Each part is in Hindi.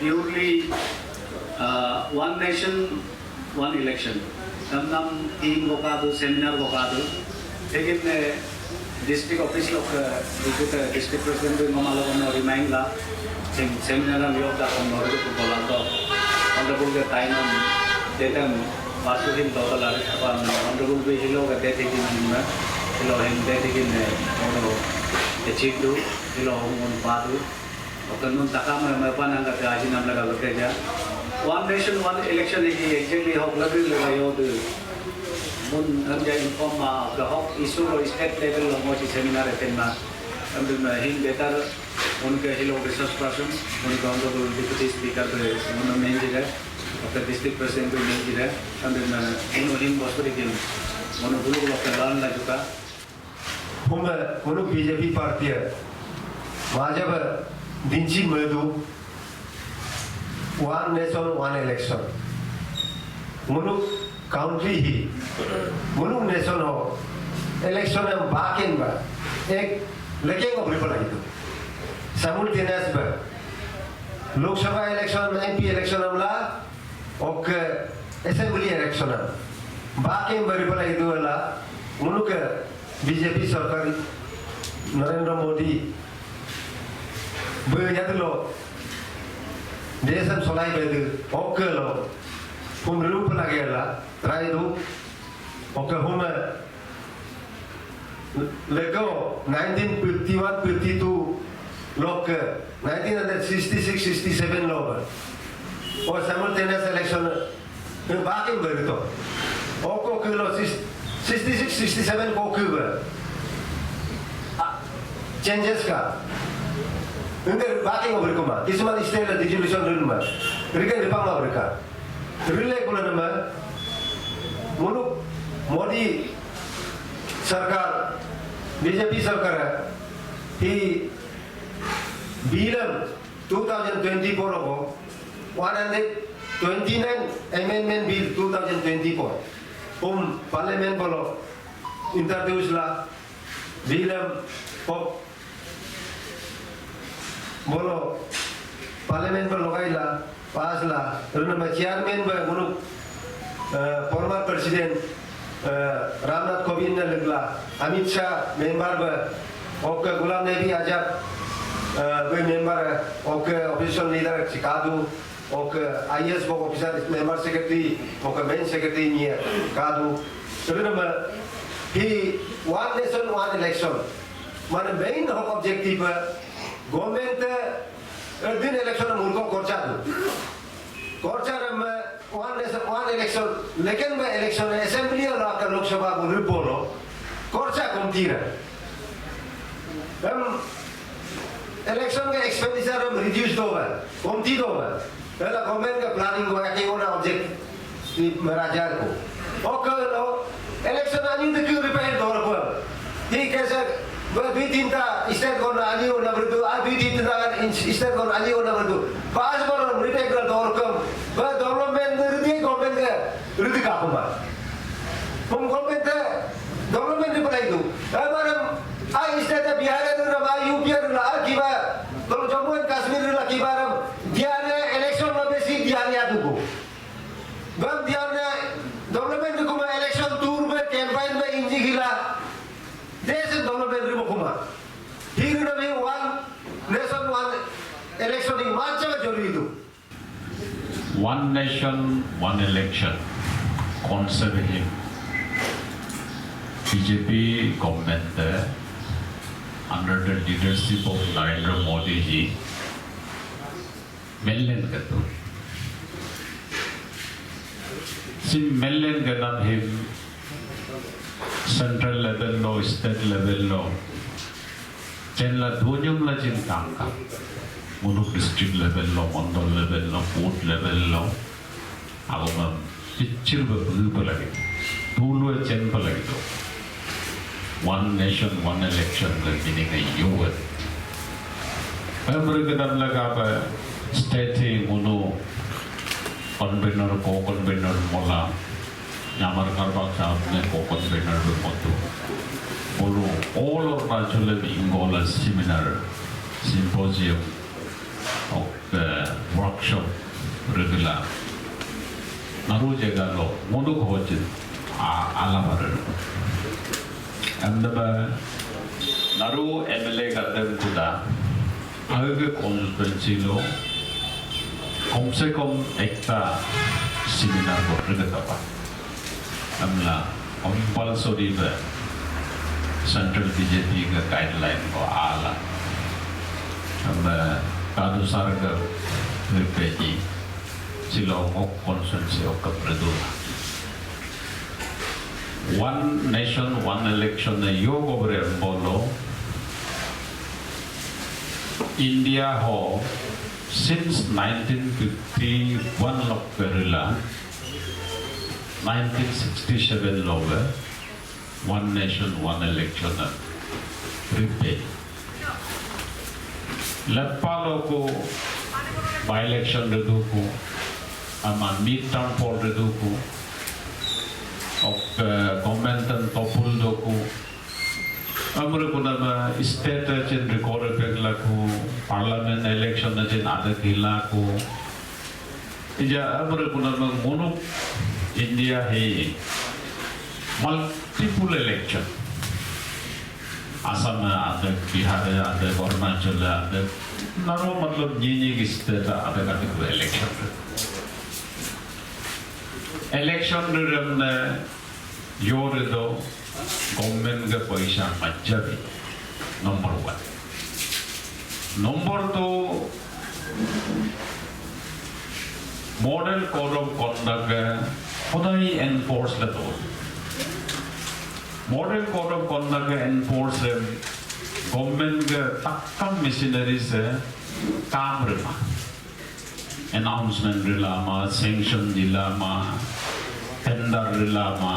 purely one nation, one election. Nam team bokado, seminar bokado. Again, district office look, district president doing mamalo kono remind la. Seminar na liog da kono ro ko bolando. Honorable the time detam Vasuhin Dola Honorable be hilo ga de taking na hilo him de taking ono the chief do hilo on padu. Kanun takama mapan ang gaji nam laga bekerja. One nation, one election is exactly how level layo de. Mun anja inform the hawk issue or state level of what seminar attend na. Ambil him better उनके हिलो resource person, उनका honorable deputy speaker पे उन्होंने main जिले, अपने district president पे main जिले, ambil उन्होंने him बस पर इकिन, उन्होंने बुलु को अपने लान ला चुका. उन्होंने BJP पार्टी है, वहाँ जब दिनची मधु one nation one election, उन्होंने country ही, उन्होंने nation हो, election में बाकिन बा, एक लेकिन को प्रिपेयर नहीं तो, simultaneous बा, लोकसभा election में MP election हमला, और assembly election हम, बाकिन प्रिपेयर नहीं तो वाला, उन्होंने BJP सरकार Narendra Modi berjatuh lo, desa solai bedu, oke lo, pemberu pelagi lah, terakhir tu, oke home, lego 1951-52 lo ke 1966-67 lo, or simultaneous election, bakin beru tu, oke lo 66-67 oke ber, changes ka. Enggak baking over kuma. Kisman istilah dissolution rumah. Mereka dipang mereka. Relay kuna nama. Mulu Modi sarkar BJP sarkar he bilang 2024 ago 129 amendment bill 2024. Parliament bolo introduce lah bilang pop बोलो पार्लियामेंट में लगाइला पास ला उन्होंने चेयरमैन में उन्होंने फॉर्मर प्रेसिडेंट रामनाथ कोविंद ने लगला अमित शाह मेंबर में ओके गुलाम नबी आजाद वे मेंबर है okay official leader Chicago okay IAS वो officer member secretary okay main secretary नहीं है कादू उन्होंने ही one nation one election माने मेन ऑब्जेक्टिव है Government din election मुल्कों कोर्चा दो, कोर्चा में one election, लेकिन में election assembly और आकर लोकसभा को रिपोर्टो, कोर्चा कम तीर है, हम election के expenditure हम reduce दो है, कम तीर दो है, पहला government का planning को एक ही object मेरा जार को, और लो election आनी तो क्यों repair दो रखो, ठीक है sir Dua tinta istilah kau nak aliu nak berdu, dua tinta istilah kau nak aliu nak berdu. Pas baru mereka kerana dorkam, baru development berdi, government ke berdi kakumah. Government ni pada itu. Baru istilah Bihar itu nama UP itu lah kiba. Kalau Jammu dan Kashmir itu lah kiba. Dia ni election lah besi dia ni ada tu. Baru dia ni development itu kuma election tour ber campaign ber inji gila. This is development Kumar. Here is one nation, one election in March of Joridu. One nation, one election concept him BJP government under the leadership of Narendra Modi ji million gato. Sim million gatam him central level no, state level no. Chenla dhonyum la chin kangka. Munuk district level no, mandal level no, port level no. Agam picture ba lagi. Dulu chen pa lagi to. One nation, one election la meaning a yuwa. Amr kadam laga pa state munu convener ko convener mola. Nyamar karbak saab ne ko convener be motu. Bolu all of Rajula involved a seminar, symposium, of workshop regular. Naru jaga lo moduk hojin alabar. Amdaba Naru MLA kadang kuda agak constituency lo kom se kom ekta seminar ko regular pa. Amla compulsory ba Central BJP का guideline को आला अब कादुसार का रिपेजी सिलोंगो consensus of कपड़ेदुला one nation one election ने योग ओवरे बोलो India हो since 1951 लोग करेला 1967 लोग one nation, one election, prepare. Lepalo ko by-election redu ko, ama mid-term poll redu ko, of government and topul do ko, amre ko nama state chen record pegla ko, parliament election chen ada kila ko, ija amre ko nama mono India hai. Multiple election. Assam ada, Bihar ada, Arunachal ada. Naru matlab ये state ada kategori election. Election में योर दो government के पैसा मज्जा भी number one. Number two model code of conduct खुदाई enforce लेतो. Model code of conduct enforce government के तक्कम machinery से काम रहा announcement रिला मा sanction रिला मा tender रिला मा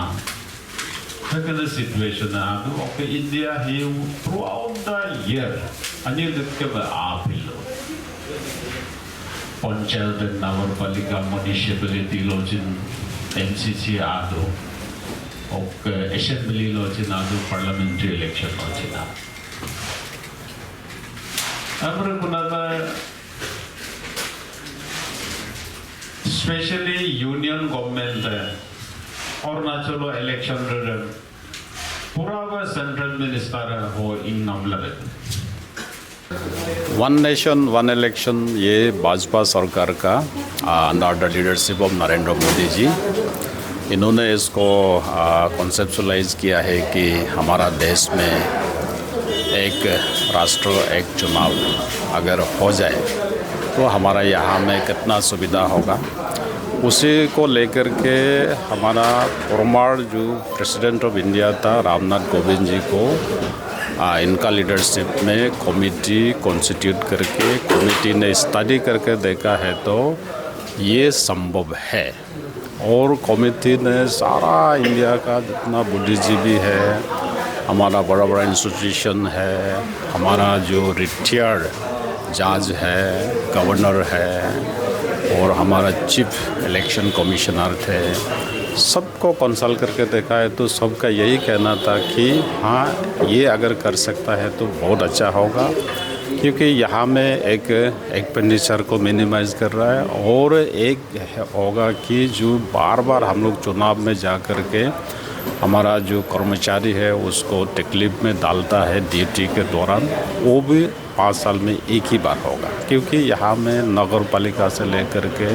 second situation है आदु ओके India है throughout the year अन्य दिक्कत है आप ही लो पंचायत नगरपालिका municipality लोचिन MCC आदु और assembly लोचिन आदु parliamentary election लोचिन आदु अमर Kunada especially union government Arunachal election रे पूरा वो central minister हो इन नामला वन नेशन वन इलेक्शन ये भाजपा सरकार का under the leadership of Narendra Modi ji इन्होंने इसको कॉन्सेप्चुअलाइज किया है कि हमारा देश में एक राष्ट्र एक चुनाव अगर हो जाए तो हमारा यहाँ में कितना सुविधा होगा उसी को लेकर के हमारा फॉर्मर जो प्रेसिडेंट ऑफ इंडिया था रामनाथ कोविंद जी को इनका लीडरशिप में कमेटी कॉन्स्टिट्यूट करके कमेटी ने स्टडी करके देखा है तो ये संभव है और कमेटी ने सारा इंडिया का जितना बुद्धिजीवी है हमारा बड़ा बड़ा इंस्टीट्यूशन है हमारा जो रिटायर्ड जज है गवर्नर है और हमारा चीफ इलेक्शन कमिश्नर थे सबको कंसल्ट करके देखा है तो सबका यही कहना था कि हाँ ये अगर कर सकता है तो बहुत अच्छा होगा क्योंकि यहाँ में एक एक्सपेंडिचर को मिनिमाइज कर रहा है और एक होगा कि जो बार बार हम लोग चुनाव में जा कर के हमारा जो कर्मचारी है उसको तकलीफ में डालता है ड्यूटी के दौरान वो भी 5 साल में एक ही बार होगा क्योंकि यहाँ में नगर पालिका से लेकर के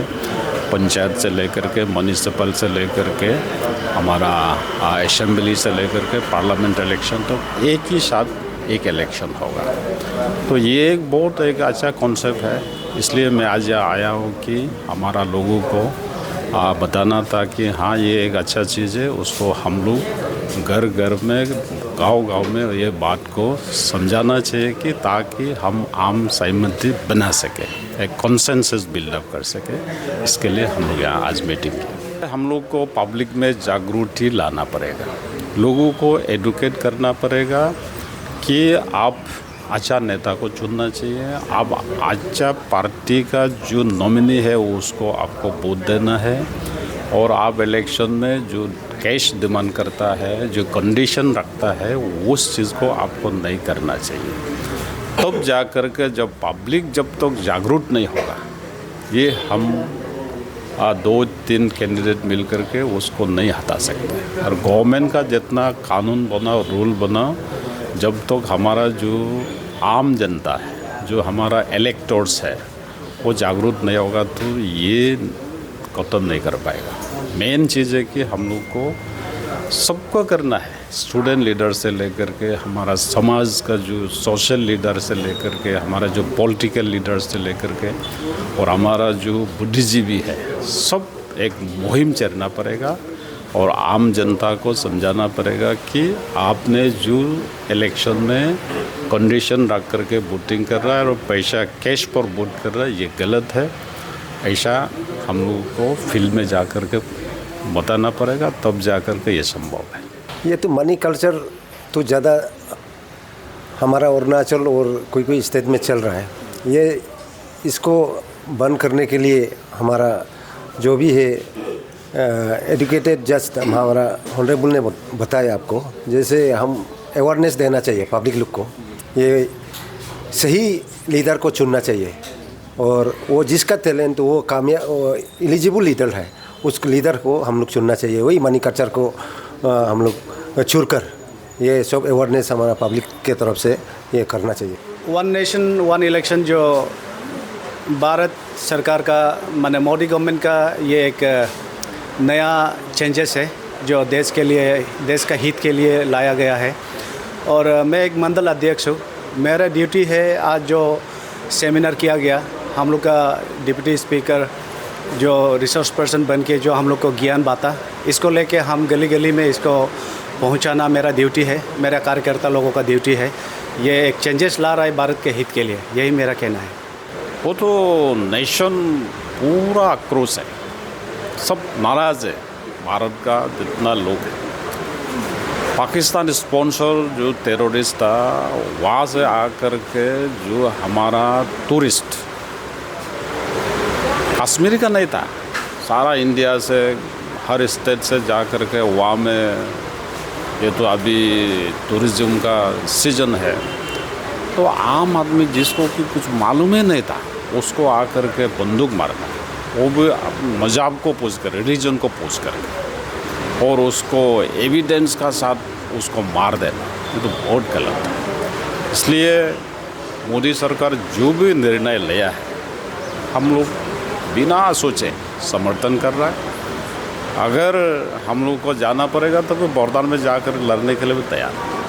पंचायत से लेकर के म्यूनिसिपल से लेकर के हमारा असेंबली से लेकर के पार्लियामेंट इलेक्शन, तो एक ही साथ एक इलेक्शन होगा। तो ये एक बहुत एक अच्छा कॉन्सेप्ट है। इसलिए मैं आज आया हूँ कि हमारा लोगों को बताना था कि हाँ ये एक अच्छा चीज़ है, उसको हम लोग घर घर में गांव-गांव में ये बात को समझाना चाहिए कि ताकि हम आम सहमति बना सके, एक कॉन्सेंसस बिल्डअप कर सके। इसके लिए हम लोग यहाँ आज मीटिंग की। हम लोग को पब्लिक में जागृति लाना पड़ेगा, लोगों को एडुकेट करना पड़ेगा कि आप अच्छा नेता को चुनना चाहिए, आप अच्छा पार्टी का जो नॉमिनी है उसको आपको वोट देना है, और आप इलेक्शन में जो कैश डिमांड करता है, जो कंडीशन रखता है, उस चीज़ को आपको नहीं करना चाहिए। तब जा कर के जब पब्लिक जब तक जागरूक नहीं होगा, ये हम 2-3 कैंडिडेट मिल कर के उसको नहीं हटा सकते। और गवर्नमेंट का जितना कानून बना, रूल बना, जब तक हमारा जो आम जनता है, जो हमारा इलेक्टोर्स है, वो जागरूक नहीं होगा तो ये खत्म नहीं कर पाएगा। मेन चीज़ है कि हम लोग को सबको करना है, स्टूडेंट लीडर से लेकर के हमारा समाज का जो सोशल लीडर से लेकर के हमारा जो पॉलिटिकल लीडर से लेकर के और हमारा जो बुद्धिजीवी है, सब एक मुहिम चलना पड़ेगा और आम जनता को समझाना पड़ेगा कि आपने जो इलेक्शन में कंडीशन रख करके वोटिंग कर रहा है और पैसा कैश पर वोट कर रहा है, ये गलत है। ऐसा हम लोगों को फील्ड में जा कर के बताना पड़ेगा, तब जा कर के ये संभव है। ये तो मनी कल्चर तो ज़्यादा हमारा अरुणाचल और कोई स्टेट में चल रहा है। ये इसको बंद करने के लिए हमारा जो भी है एजुकेटेड जज हमारा ऑनरेबल ने बताया आपको, जैसे हम अवेयरनेस देना चाहिए पब्लिक लोग को, ये सही लीडर को चुनना चाहिए और वो जिसका टैलेंट वो कामयाब एलिजिबल लीडर है, उस लीडर को हम लोग चुनना चाहिए। वही मनी कल्चर को हम लोग छोड़कर ये सब अवेयरनेस हमारा पब्लिक के तरफ से ये करना चाहिए। वन नेशन वन इलेक्शन जो भारत सरकार का माने मोदी गवर्नमेंट का ये एक नया चेंजेस है जो देश के लिए, देश का हित के लिए लाया गया है। और मैं एक मंडल अध्यक्ष हूँ। मेरा ड्यूटी है आज जो सेमिनार किया गया, हम लोग का डिप्टी स्पीकर जो रिसोर्स पर्सन बन के जो हम लोग को ज्ञान बांटा, इसको लेके हम गली गली में इसको पहुंचाना मेरा ड्यूटी है, मेरा कार्यकर्ता लोगों का ड्यूटी है। ये एक चेंजेस ला रहा है भारत के हित के लिए, यही मेरा कहना है। वो तो नेशन पूरा आक्रोश है, सब नाराज़ है, भारत का जितना लोग है। पाकिस्तान स्पॉन्सर जो टेररिस्ट था, वहाँ से आकर के जो हमारा टूरिस्ट कश्मीर का नहीं था, सारा इंडिया से हर स्टेट से जा कर के वहाँ में, ये तो अभी टूरिज्म का सीजन है, तो आम आदमी जिसको कि कुछ मालूम ही नहीं था उसको आकर के बंदूक मारना, वो भी मज़हब को पूछ कर, रिलीजन को पूछ कर और उसको एविडेंस का साथ उसको मार देना, ये तो बहुत गलत है। इसलिए मोदी सरकार जो भी निर्णय लिया है, हम लोग बिना सोचे समर्थन कर रहा है। अगर हम लोग को जाना पड़ेगा तो फिर बॉर्डर में जाकर लड़ने के लिए भी तैयार है।